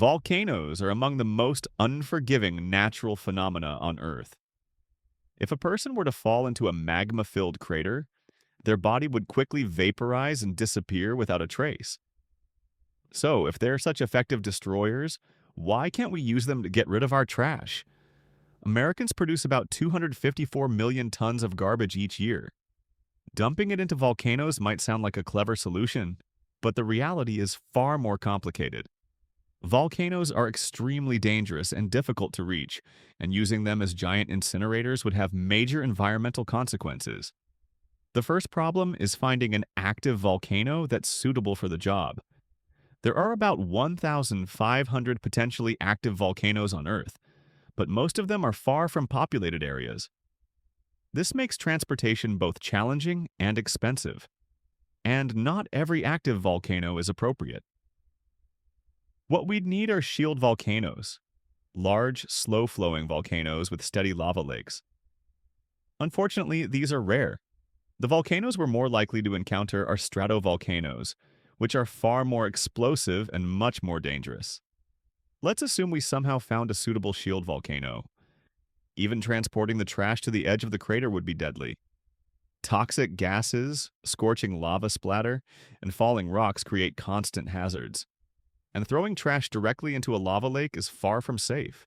Volcanoes are among the most unforgiving natural phenomena on Earth. If a person were to fall into a magma-filled crater, their body would quickly vaporize and disappear without a trace. So, if they're such effective destroyers, why can't we use them to get rid of our trash? Americans produce about 254 million tons of garbage each year. Dumping it into volcanoes might sound like a clever solution, but the reality is far more complicated. Volcanoes are extremely dangerous and difficult to reach, and using them as giant incinerators would have major environmental consequences. The first problem is finding an active volcano that's suitable for the job. There are about 1,500 potentially active volcanoes on Earth, but most of them are far from populated areas. This makes transportation both challenging and expensive, and not every active volcano is appropriate. What we'd need are shield volcanoes, large, slow-flowing volcanoes with steady lava lakes. Unfortunately, these are rare. The volcanoes we're more likely to encounter are stratovolcanoes, which are far more explosive and much more dangerous. Let's assume we somehow found a suitable shield volcano. Even transporting the trash to the edge of the crater would be deadly. Toxic gases, scorching lava splatter, and falling rocks create constant hazards. And throwing trash directly into a lava lake is far from safe.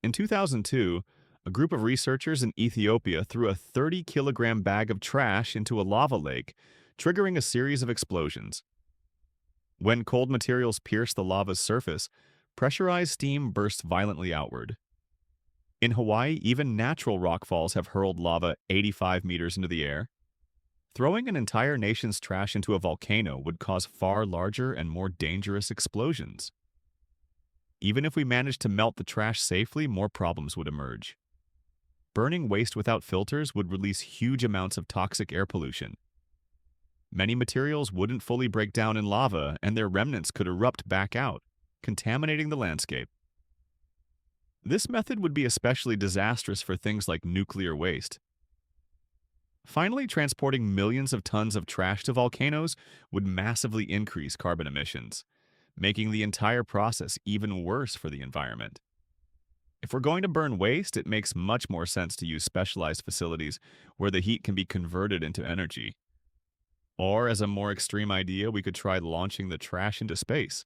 In 2002, a group of researchers in Ethiopia threw a 30-kilogram bag of trash into a lava lake, triggering a series of explosions. When cold materials pierce the lava's surface, pressurized steam bursts violently outward. In Hawaii, even natural rockfalls have hurled lava 85 meters into the air. Throwing an entire nation's trash into a volcano would cause far larger and more dangerous explosions. Even if we managed to melt the trash safely, more problems would emerge. Burning waste without filters would release huge amounts of toxic air pollution. Many materials wouldn't fully break down in lava, and their remnants could erupt back out, contaminating the landscape. This method would be especially disastrous for things like nuclear waste. Finally, transporting millions of tons of trash to volcanoes would massively increase carbon emissions, making the entire process even worse for the environment. If we're going to burn waste, it makes much more sense to use specialized facilities where the heat can be converted into energy. Or, as a more extreme idea, we could try launching the trash into space,